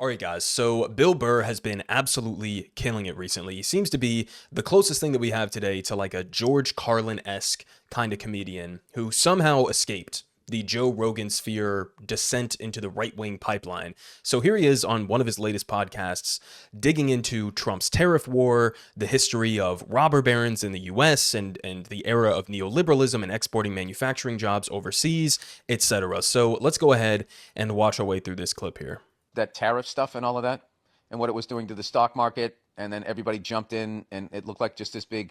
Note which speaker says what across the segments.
Speaker 1: All right, guys. So Bill Burr has been absolutely killing it recently. He seems to be the closest thing that we have today to like a George Carlin-esque kind of comedian who somehow escaped the Joe Rogan sphere descent into the right-wing pipeline. So here he is on one of his latest podcasts, digging into Trump's tariff war, the history of robber barons in the US, and the era of neoliberalism and exporting manufacturing jobs overseas, etc. So let's go ahead and watch our way through this clip here.
Speaker 2: That tariff stuff and all of that, and what it was doing to the stock market, and then everybody jumped in, and it looked like just this big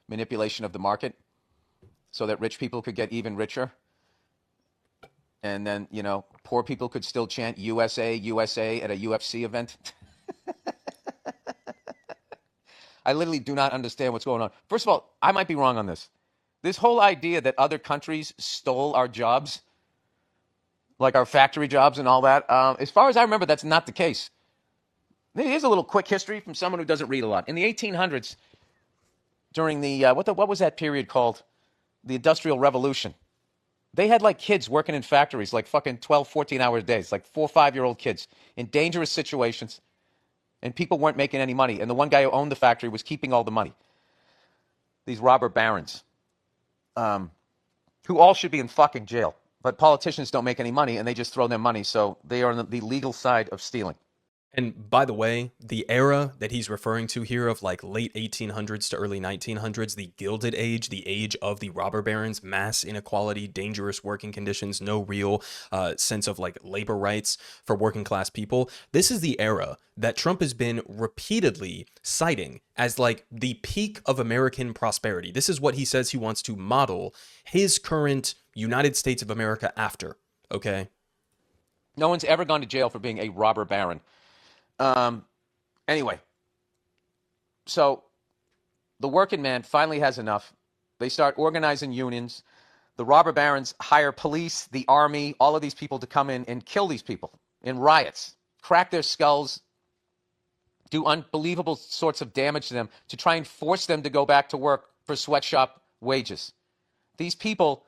Speaker 2: manipulation of the market so that rich people could get even richer. And then, poor people could still chant USA, USA at a UFC event. I literally do not understand what's going on. First of all, I might be wrong on this. This whole idea that other countries stole our jobs, like our factory jobs and all that. As far as I remember, that's not the case. Here's a little quick history from someone who doesn't read a lot. In the 1800s, during the what was that period called? The Industrial Revolution. They had like kids working in factories, like fucking 12, 14-hour days, like 4 or 5-year-old kids in dangerous situations, and people weren't making any money. And the one guy who owned the factory was keeping all the money. These robber barons, who all should be in fucking jail. But politicians don't make any money, and they just throw their money, so they are on the legal side of stealing.
Speaker 1: And by the way, the era that he's referring to here of like late 1800s to early 1900s, the Gilded Age, the age of the robber barons, mass inequality, dangerous working conditions, no real sense of like labor rights for working class people. This is the era that Trump has been repeatedly citing as like the peak of American prosperity. This is what he says he wants to model his current United States of America after, okay?
Speaker 2: No one's ever gone to jail for being a robber baron. Anyway, so the working man finally has enough. They start organizing unions. The robber barons hire police, the army, all of these people to come in and kill these people in riots, crack their skulls, do unbelievable sorts of damage to them to try and force them to go back to work for sweatshop wages. These people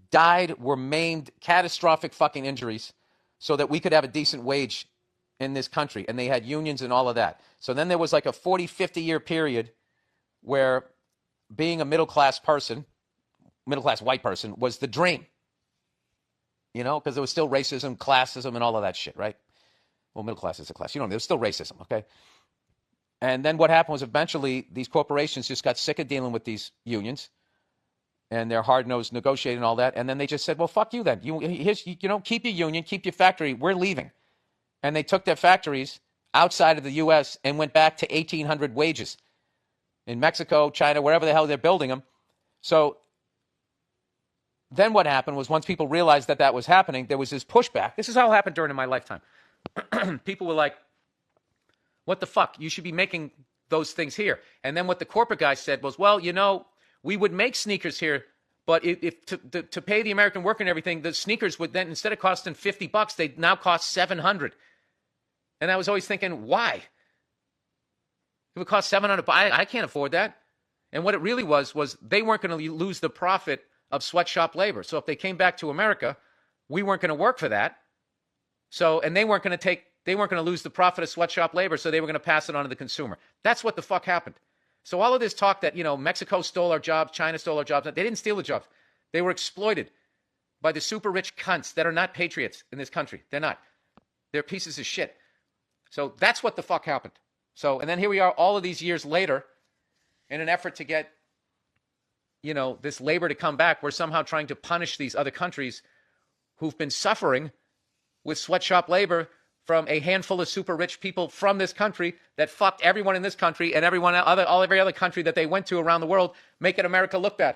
Speaker 2: died, were maimed, catastrophic fucking injuries so that we could have a decent wage in this country, and they had unions and all of that. So then there was like a 40, 50-year period where being a middle-class person, middle-class white person, was the dream, because there was still racism, classism, and all of that shit, right? Well, middle class is a class. There's still racism, okay? And then what happened was eventually these corporations just got sick of dealing with these unions, and they're hard-nosed negotiating and all that, and then they just said, well, fuck you then. Keep your union, keep your factory, we're leaving. And they took their factories outside of the U.S. and went back to 1800 wages in Mexico, China, wherever the hell they're building them. So then what happened was once people realized that that was happening, there was this pushback. This is how it happened during my lifetime. People were like, what the fuck? You should be making those things here. And then what the corporate guy said was, well, we would make sneakers here, but if to pay the American worker and everything, the sneakers would then, instead of costing $50, they'd now cost $700. And I was always thinking, why? It would cost $700. I can't afford that. And what it really was they weren't going to lose the profit of sweatshop labor. So if they came back to America, we weren't going to work for that. So, and they weren't going to lose the profit of sweatshop labor, so they were going to pass it on to the consumer. That's what the fuck happened. So all of this talk that, Mexico stole our jobs, China stole our jobs, they didn't steal the jobs. They were exploited by the super rich cunts that are not patriots in this country. They're not. They're pieces of shit. So that's what the fuck happened. So, and then here we are all of these years later in an effort to get, this labor to come back. We're somehow trying to punish these other countries who've been suffering with sweatshop labor from a handful of super rich people from this country that fucked everyone in this country and every other country that they went to around the world, making America look bad.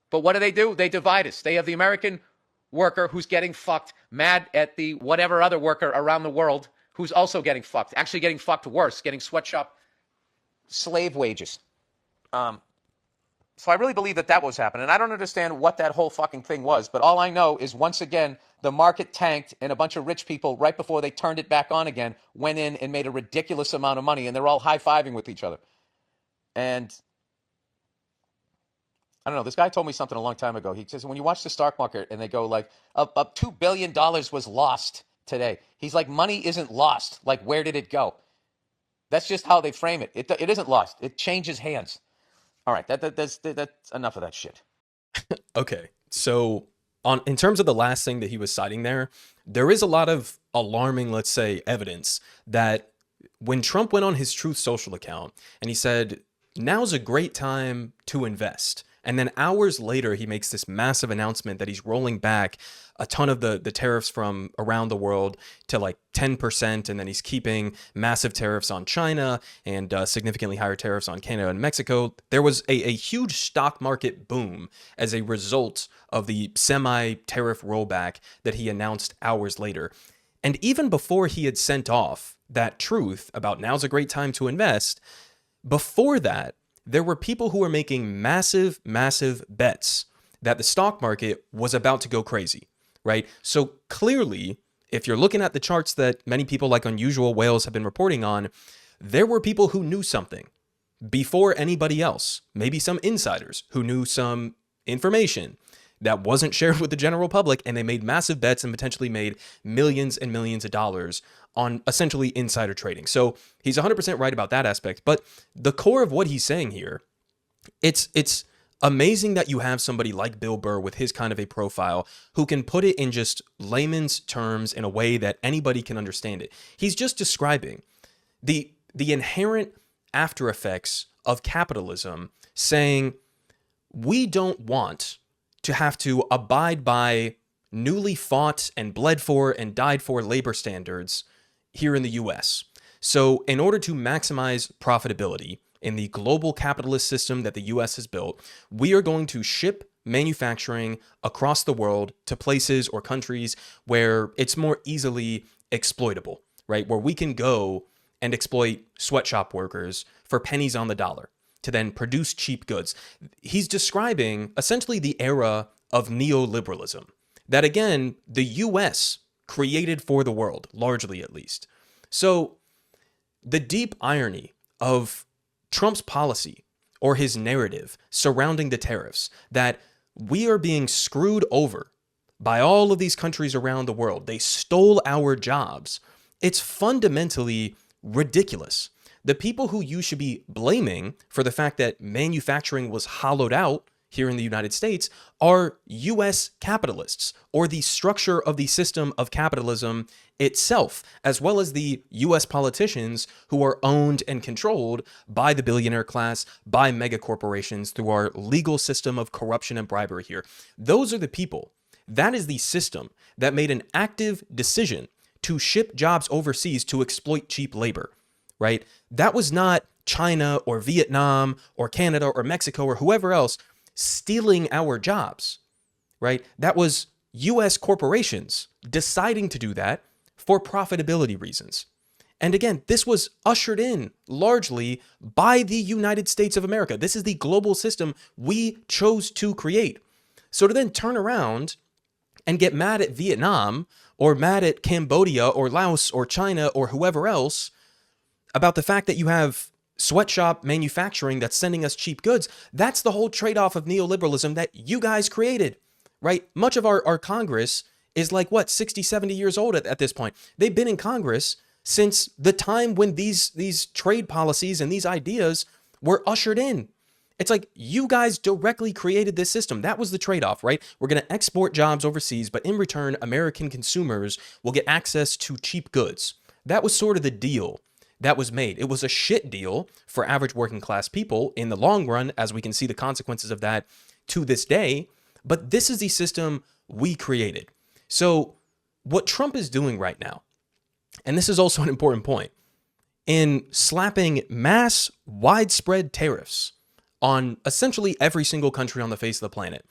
Speaker 2: But what do? They divide us. They have the American worker who's getting fucked, mad at the whatever other worker around the world who's also getting fucked, actually getting fucked worse, getting sweatshop slave wages. So I really believe that was happening. And I don't understand what that whole fucking thing was. But all I know is, once again, the market tanked, and a bunch of rich people, right before they turned it back on again, went in and made a ridiculous amount of money. And they're all high-fiving with each other. And I don't know. This guy told me something a long time ago. He says, when you watch the stock market and they go like, up $2 billion was lost today. He's like, money isn't lost. Like, where did it go? That's just how they frame it. It isn't lost. It changes hands. All right, that's enough of that shit.
Speaker 1: Okay, so in terms of the last thing that he was citing there is a lot of alarming, let's say, evidence that when Trump went on his Truth Social account and he said, now's a great time to invest. And then hours later, he makes this massive announcement that he's rolling back a ton of the tariffs from around the world to like 10%. And then he's keeping massive tariffs on China and significantly higher tariffs on Canada and Mexico. There was a huge stock market boom as a result of the semi-tariff rollback that he announced hours later. And even before he had sent off that truth about now's a great time to invest, before that, there were people who were making massive, massive bets that the stock market was about to go crazy, right? So clearly, if you're looking at the charts that many people like Unusual Whales have been reporting on, there were people who knew something before anybody else, maybe some insiders who knew some information that wasn't shared with the general public, and they made massive bets and potentially made millions and millions of dollars on essentially insider trading. So he's 100% right about that aspect. But the core of what he's saying here, it's amazing that you have somebody like Bill Burr with his kind of a profile who can put it in just layman's terms in a way that anybody can understand it. He's just describing the inherent after effects of capitalism, saying we don't want to have to abide by newly fought and bled for and died for labor standards here in the US. So in order to maximize profitability in the global capitalist system that the US has built, we are going to ship manufacturing across the world to places or countries where it's more easily exploitable, right? Where we can go and exploit sweatshop workers for pennies on the dollar to then produce cheap goods. He's describing essentially the era of neoliberalism that, again, the US created for the world, largely at least. So the deep irony of Trump's policy or his narrative surrounding the tariffs, that we are being screwed over by all of these countries around the world. They stole our jobs. It's fundamentally ridiculous. The people who you should be blaming for the fact that manufacturing was hollowed out here in the United States are US capitalists, or the structure of the system of capitalism itself, as well as the US politicians who are owned and controlled by the billionaire class, by mega corporations through our legal system of corruption and bribery here. Those are the people. That is the system that made an active decision to ship jobs overseas to exploit cheap labor, right? That was not China or Vietnam or Canada or Mexico or whoever else stealing our jobs, right? That was US corporations deciding to do that for profitability reasons. And again, this was ushered in largely by the United States of America. This is the global system we chose to create. So to then turn around and get mad at Vietnam or mad at Cambodia or Laos or China or whoever else about the fact that you have sweatshop manufacturing that's sending us cheap goods, that's the whole trade-off of neoliberalism that you guys created, right? Much of our Congress is like, what, 60, 70 years old at this point. They've been in Congress since the time when these trade policies and these ideas were ushered in. It's like you guys directly created this system. That was the trade-off, right? We're going to export jobs overseas, but in return, American consumers will get access to cheap goods. That was sort of the deal that was made. It was a shit deal for average working class people in the long run, as we can see the consequences of that to this day. But this is the system we created. So what Trump is doing right now, and this is also an important point, in slapping mass widespread tariffs on essentially every single country on the face of the planet,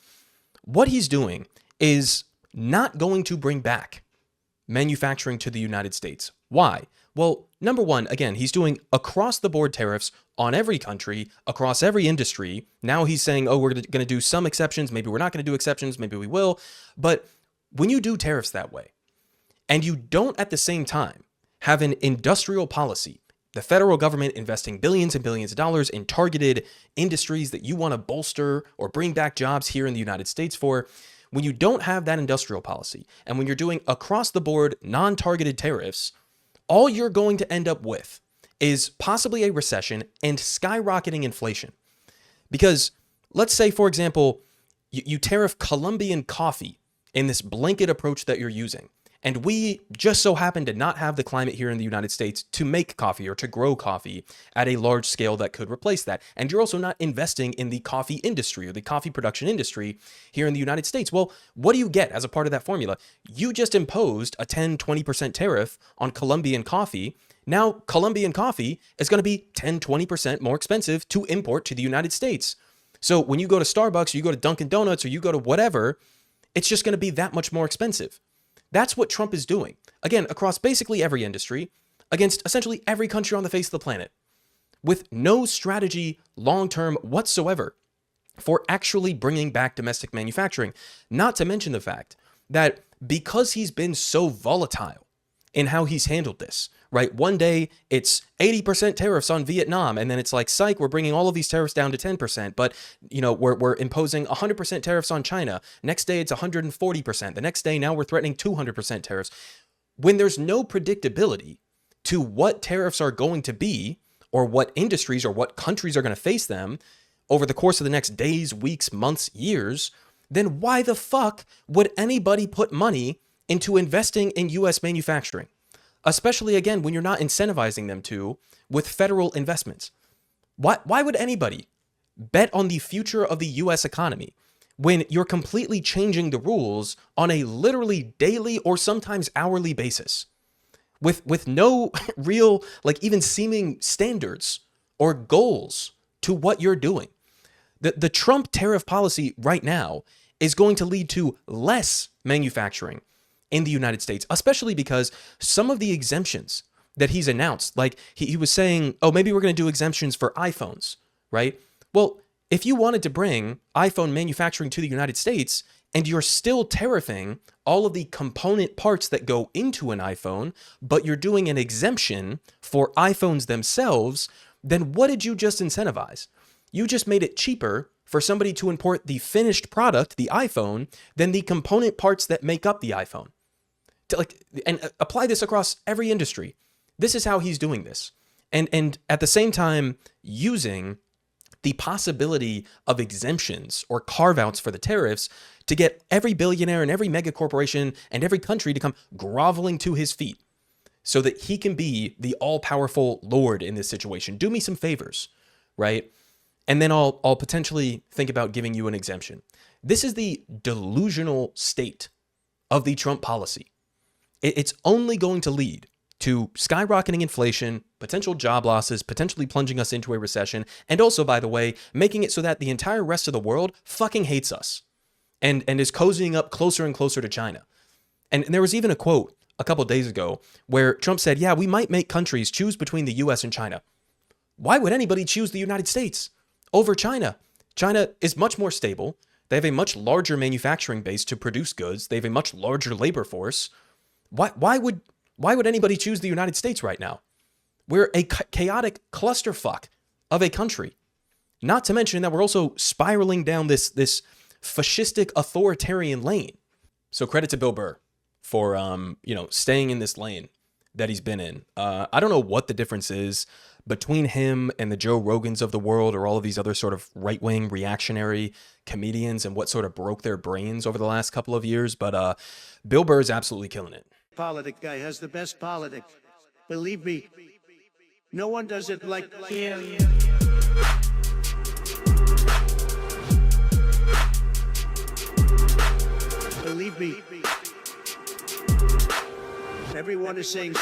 Speaker 1: what he's doing is not going to bring back manufacturing to the United States. Why? Well, number one, again, he's doing across the board tariffs on every country, across every industry. Now he's saying, oh, we're going to do some exceptions. Maybe we're not going to do exceptions. Maybe we will. But when you do tariffs that way, and you don't at the same time have an industrial policy, the federal government investing billions and billions of dollars in targeted industries that you want to bolster or bring back jobs here in the United States for, when you don't have that industrial policy, and when you're doing across the board non-targeted tariffs, all you're going to end up with is possibly a recession and skyrocketing inflation. Because let's say, for example, you tariff Colombian coffee in this blanket approach that you're using. And we just so happen to not have the climate here in the United States to make coffee or to grow coffee at a large scale that could replace that. And you're also not investing in the coffee industry or the coffee production industry here in the United States. Well, what do you get as a part of that formula? You just imposed a 10-20% tariff on Colombian coffee. Now, Colombian coffee is going to be 10-20% more expensive to import to the United States. So when you go to Starbucks, or you go to Dunkin' Donuts, or you go to whatever, it's just going to be that much more expensive. That's what Trump is doing. Again, across basically every industry, against essentially every country on the face of the planet, with no strategy long-term whatsoever for actually bringing back domestic manufacturing. Not to mention the fact that because he's been so volatile in how he's handled this, right? One day it's 80% tariffs on Vietnam, and then it's like, psych, we're bringing all of these tariffs down to 10%, but we're imposing 100% tariffs on China. Next day it's 140%. The next day now we're threatening 200% tariffs. When there's no predictability to what tariffs are going to be, or what industries or what countries are going to face them over the course of the next days, weeks, months, years, then why the fuck would anybody put money into investing in U.S. manufacturing? Especially, again, when you're not incentivizing them to with federal investments. Why would anybody bet on the future of the U.S. economy when you're completely changing the rules on a literally daily or sometimes hourly basis with no real, like, even seeming standards or goals to what you're doing? The Trump tariff policy right now is going to lead to less manufacturing in the United States, especially because some of the exemptions that he's announced, like he was saying, oh, maybe we're going to do exemptions for iPhones, right? Well, if you wanted to bring iPhone manufacturing to the United States and you're still tariffing all of the component parts that go into an iPhone, but you're doing an exemption for iPhones themselves, then what did you just incentivize? You just made it cheaper for somebody to import the finished product, the iPhone, than the component parts that make up the iPhone. And apply this across every industry. This is how he's doing this. And at the same time, using the possibility of exemptions or carve-outs for the tariffs to get every billionaire and every mega corporation and every country to come groveling to his feet so that he can be the all-powerful Lord in this situation. Do me some favors, right? And then I'll potentially think about giving you an exemption. This is the delusional state of the Trump policy. It's only going to lead to skyrocketing inflation, potential job losses, potentially plunging us into a recession, and also, by the way, making it so that the entire rest of the world fucking hates us and is cozying up closer and closer to China. And there was even a quote a couple of days ago where Trump said, yeah, we might make countries choose between the US and China. Why would anybody choose the United States over China? China is much more stable. They have a much larger manufacturing base to produce goods. They have a much larger labor force. Why would anybody choose the United States right now? We're a chaotic clusterfuck of a country. Not to mention that we're also spiraling down this fascistic authoritarian lane. So credit to Bill Burr for staying in this lane that he's been in. I don't know what the difference is between him and the Joe Rogans of the world or all of these other sort of right-wing reactionary comedians and what sort of broke their brains over the last couple of years, but Bill Burr is absolutely killing it.
Speaker 3: Politic guy has the best politics. Believe me, no one does it like him. Believe me, everyone is saying